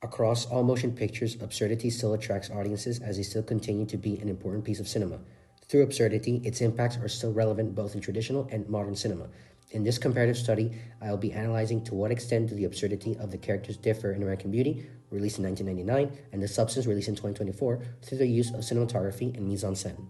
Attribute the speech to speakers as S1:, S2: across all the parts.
S1: Across all motion pictures, absurdity still attracts audiences as they still continue to be an important piece of cinema. Through absurdity, its impacts are still relevant both in traditional and modern cinema. In this comparative study, I'll be analyzing to what extent do the absurdity of the characters differ in American Beauty, released in 1999, and The Substance, released in 2024, through the use of cinematography and mise-en-scène.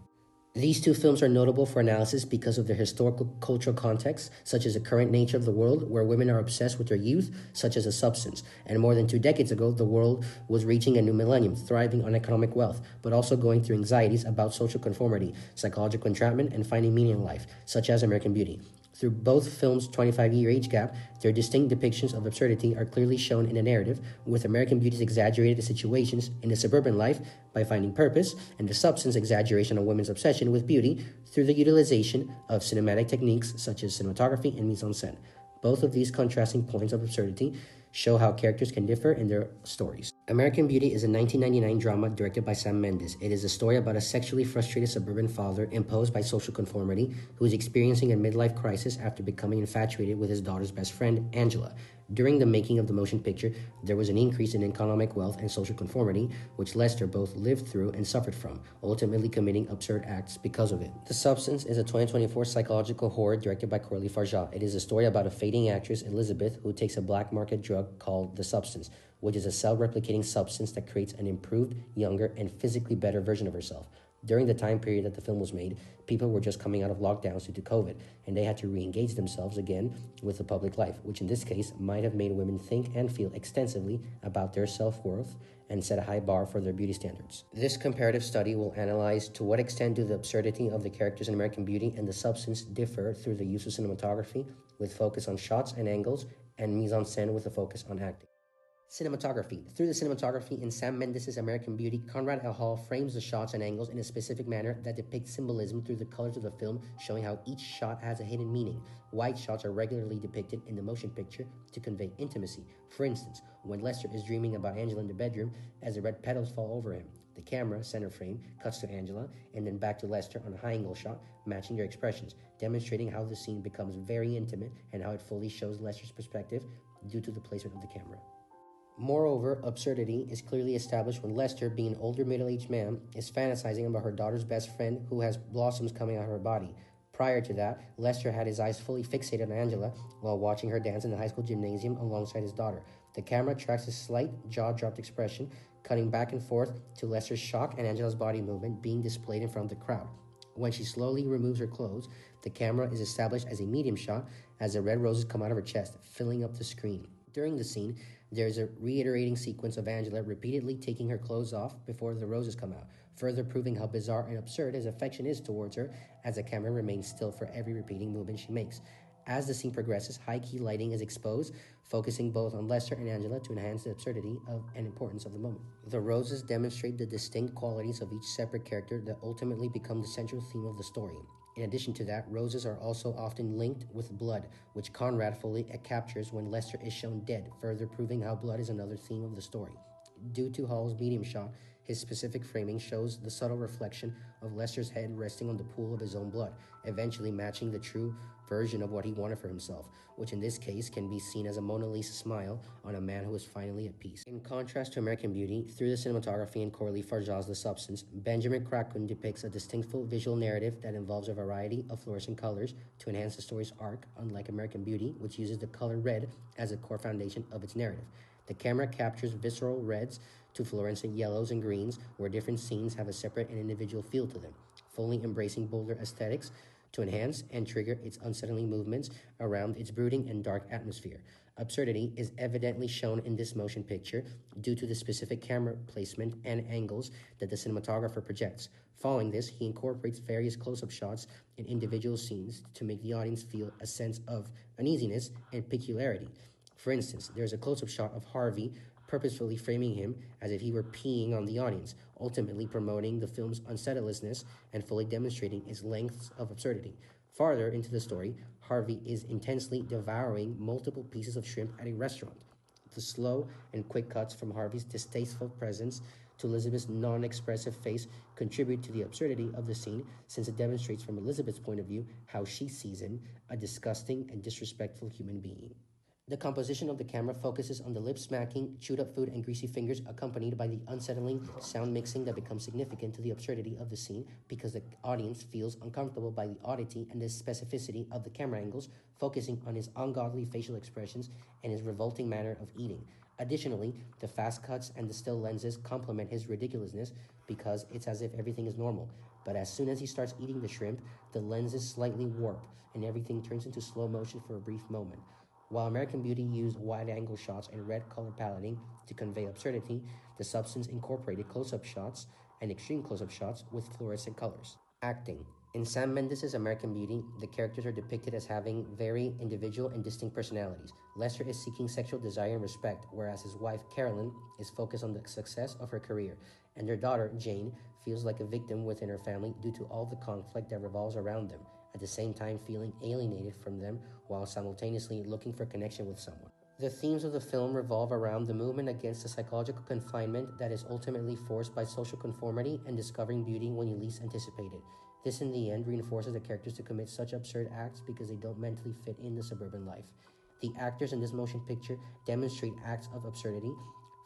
S1: These two films are notable for analysis because of their historical cultural context, such as the current nature of the world, where women are obsessed with their youth, such as A Substance. And more than 2 decades ago, the world was reaching a new millennium, thriving on economic wealth, but also going through anxieties about social conformity, psychological entrapment, and finding meaning in life, such as American Beauty. Through both films' 25-year age gap, their distinct depictions of absurdity are clearly shown in the narrative, with American Beauty's exaggerated situations in the suburban life by finding purpose, and The Substance exaggeration of women's obsession with beauty through the utilization of cinematic techniques such as cinematography and mise-en-scène. Both of these contrasting points of absurdity show how characters can differ in their stories. American Beauty is a 1999 drama directed by Sam Mendes. It is a story about a sexually frustrated suburban father imposed by social conformity who is experiencing a midlife crisis after becoming infatuated with his daughter's best friend, Angela. During the making of the motion picture, there was an increase in economic wealth and social conformity, which Lester both lived through and suffered from, ultimately committing absurd acts because of it. The Substance is a 2024 psychological horror directed by Coralie Farjat. It is a story about a fading actress, Elizabeth, who takes a black market drug called the Substance, which is a cell-replicating substance that creates an improved, younger, and physically better version of herself. During the time period that the film was made, people were just coming out of lockdowns due to COVID, and they had to re-engage themselves again with the public life, which in this case might have made women think and feel extensively about their self-worth and set a high bar for their beauty standards. This comparative study will analyze to what extent do the absurdity of the characters in American Beauty and The Substance differ through the use of cinematography, with focus on shots and angles, and mise-en-scène with a focus on acting. Cinematography. Through the cinematography in Sam Mendes' American Beauty, Conrad L. Hall frames the shots and angles in a specific manner that depicts symbolism through the colors of the film, showing how each shot has a hidden meaning. White shots are regularly depicted in the motion picture to convey intimacy. For instance, when Lester is dreaming about Angela in the bedroom, as the red petals fall over him, the camera, center frame, cuts to Angela, and then back to Lester on a high-angle shot, matching their expressions, demonstrating how the scene becomes very intimate and how it fully shows Lester's perspective due to the placement of the camera. Moreover, absurdity is clearly established when Lester, being an older middle-aged man, is fantasizing about her daughter's best friend who has blossoms coming out of her body. Prior to that, Lester had his eyes fully fixated on Angela while watching her dance in the high school gymnasium alongside his daughter. The camera tracks a slight jaw-dropped expression, cutting back and forth to Lester's shock and Angela's body movement being displayed in front of the crowd. When she slowly removes her clothes, the camera is established as a medium shot as the red roses come out of her chest, filling up the screen. During the scene, there is a reiterating sequence of Angela repeatedly taking her clothes off before the roses come out, further proving how bizarre and absurd his affection is towards her as the camera remains still for every repeating movement she makes. As the scene progresses, high-key lighting is exposed, focusing both on Lester and Angela to enhance the absurdity and importance of the moment. The roses demonstrate the distinct qualities of each separate character that ultimately become the central theme of the story. In addition to that, roses are also often linked with blood, which Conrad fully captures when Lester is shown dead, further proving how blood is another theme of the story. Due to Hall's medium shot, his specific framing shows the subtle reflection of Lester's head resting on the pool of his own blood, eventually matching the true version of what he wanted for himself, which in this case can be seen as a Mona Lisa smile on a man who is finally at peace. In contrast to American Beauty, through the cinematography and Coralie Farjat's The Substance, Benjamin Krakun depicts a distinctful visual narrative that involves a variety of fluorescent colors to enhance the story's arc, unlike American Beauty, which uses the color red as a core foundation of its narrative. The camera captures visceral reds to fluorescent yellows and greens, where different scenes have a separate and individual feel to them, fully embracing bolder aesthetics to enhance and trigger its unsettling movements around its brooding and dark atmosphere. Absurdity is evidently shown in this motion picture due to the specific camera placement and angles that the cinematographer projects. Following this, he incorporates various close-up shots in individual scenes to make the audience feel a sense of uneasiness and peculiarity. For instance, there's a close-up shot of Harvey purposefully framing him as if he were peeing on the audience, ultimately promoting the film's unsettledness and fully demonstrating its lengths of absurdity. Farther into the story, Harvey is intensely devouring multiple pieces of shrimp at a restaurant. The slow and quick cuts from Harvey's distasteful presence to Elizabeth's non-expressive face contribute to the absurdity of the scene, since it demonstrates from Elizabeth's point of view how she sees him, a disgusting and disrespectful human being. The composition of the camera focuses on the lip-smacking, chewed-up food, and greasy fingers, accompanied by the unsettling sound mixing that becomes significant to the absurdity of the scene because the audience feels uncomfortable by the oddity and the specificity of the camera angles, focusing on his ungodly facial expressions and his revolting manner of eating. Additionally, the fast cuts and the still lenses complement his ridiculousness because it's as if everything is normal. But as soon as he starts eating the shrimp, the lenses slightly warp and everything turns into slow motion for a brief moment. While American Beauty used wide-angle shots and red color paletting to convey absurdity, The Substance incorporated close-up shots and extreme close-up shots with fluorescent colors. Acting. In Sam Mendes' American Beauty, the characters are depicted as having very individual and distinct personalities. Lester is seeking sexual desire and respect, whereas his wife, Carolyn, is focused on the success of her career, and their daughter, Jane, feels like a victim within her family due to all the conflict that revolves around them, at the same time feeling alienated from them while simultaneously looking for connection with someone. The themes of the film revolve around the movement against the psychological confinement that is ultimately forced by social conformity and discovering beauty when you least anticipate it. This, in the end, reinforces the characters to commit such absurd acts because they don't mentally fit in the suburban life. The actors in this motion picture demonstrate acts of absurdity,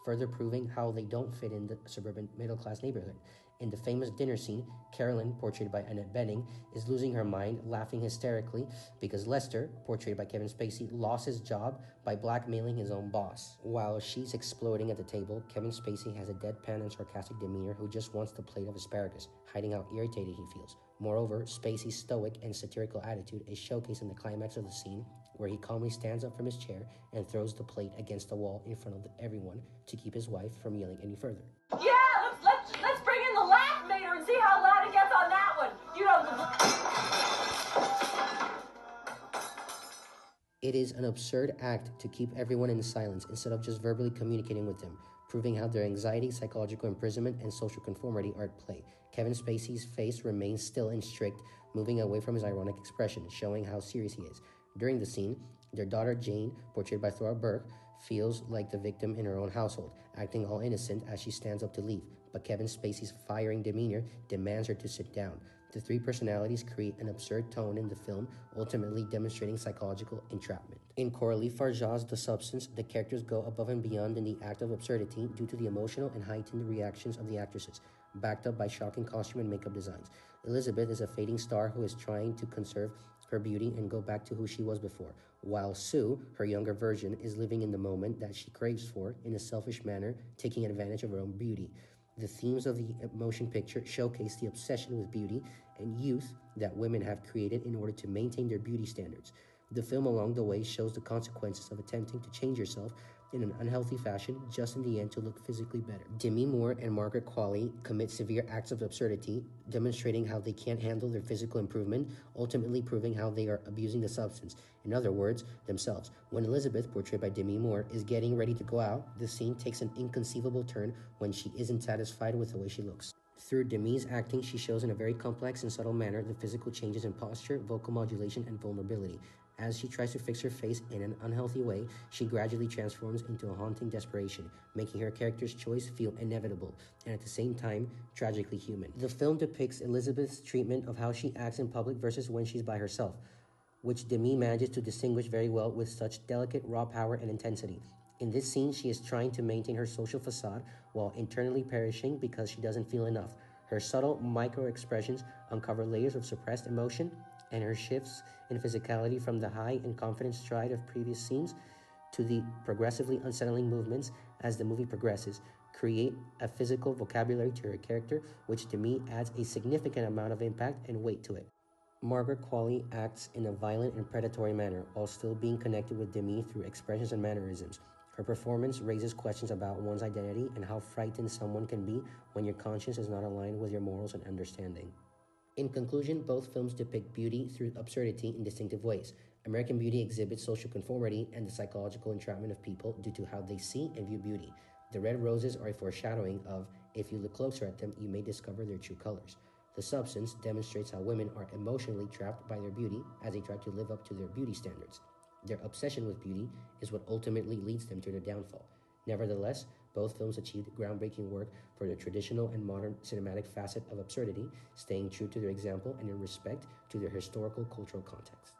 S1: further proving how they don't fit in the suburban middle-class neighborhood. In the famous dinner scene, Carolyn, portrayed by Annette Bening, is losing her mind, laughing hysterically because Lester, portrayed by Kevin Spacey, lost his job by blackmailing his own boss. While she's exploding at the table, Kevin Spacey has a deadpan and sarcastic demeanor who just wants the plate of asparagus, hiding how irritated he feels. Moreover, Spacey's stoic and satirical attitude is showcased in the climax of the scene, where he calmly stands up from his chair and throws the plate against the wall in front of everyone to keep his wife from yelling any further.
S2: Yeah, let's bring in the laugh meter and see how loud it gets on that one. You know.
S1: It is an absurd act to keep everyone in silence instead of just verbally communicating with them, proving how their anxiety, psychological imprisonment, and social conformity are at play. Kevin Spacey's face remains still and strict, moving away from his ironic expression, showing how serious he is. During the scene, their daughter Jane, portrayed by Thora Burke, feels like the victim in her own household, acting all innocent as she stands up to leave, but Kevin Spacey's firing demeanor demands her to sit down. The three personalities create an absurd tone in the film, ultimately demonstrating psychological entrapment. In Coralie Farjat's The Substance, the characters go above and beyond in the act of absurdity due to the emotional and heightened reactions of the actresses, backed up by shocking costume and makeup designs. Elizabeth is a fading star who is trying to conserve her beauty and go back to who she was before, while Sue, her younger version, is living in the moment that she craves for in a selfish manner, taking advantage of her own beauty. The themes of the motion picture showcase the obsession with beauty and youth that women have created in order to maintain their beauty standards. The film along the way shows the consequences of attempting to change yourself in an unhealthy fashion just in the end to look physically better. Demi Moore and Margaret Qualley commit severe acts of absurdity, demonstrating how they can't handle their physical improvement, ultimately proving how they are abusing the substance. In other words, themselves. When Elizabeth, portrayed by Demi Moore, is getting ready to go out, the scene takes an inconceivable turn when she isn't satisfied with the way she looks. Through Demi's acting, she shows in a very complex and subtle manner the physical changes in posture, vocal modulation, and vulnerability. As she tries to fix her face in an unhealthy way, she gradually transforms into a haunting desperation, making her character's choice feel inevitable, and at the same time, tragically human. The film depicts Elizabeth's treatment of how she acts in public versus when she's by herself, which Demi manages to distinguish very well with such delicate raw power and intensity. In this scene, she is trying to maintain her social facade while internally perishing because she doesn't feel enough. Her subtle micro-expressions uncover layers of suppressed emotion, and her shifts in physicality from the high and confident stride of previous scenes to the progressively unsettling movements as the movie progresses create a physical vocabulary to her character, which to me adds a significant amount of impact and weight to it. Margaret Qualley acts in a violent and predatory manner while still being connected with Demi through expressions and mannerisms. Her performance raises questions about one's identity and how frightened someone can be when your conscience is not aligned with your morals and understanding. In conclusion, both films depict beauty through absurdity in distinctive ways. American Beauty exhibits social conformity and the psychological entrapment of people due to how they see and view beauty. The red roses are a foreshadowing of, if you look closer at them, you may discover their true colors. The Substance demonstrates how women are emotionally trapped by their beauty as they try to live up to their beauty standards. Their obsession with beauty is what ultimately leads them to their downfall. Nevertheless, both films achieved groundbreaking work for the traditional and modern cinematic facet of absurdity, staying true to their example and in respect to their historical cultural context.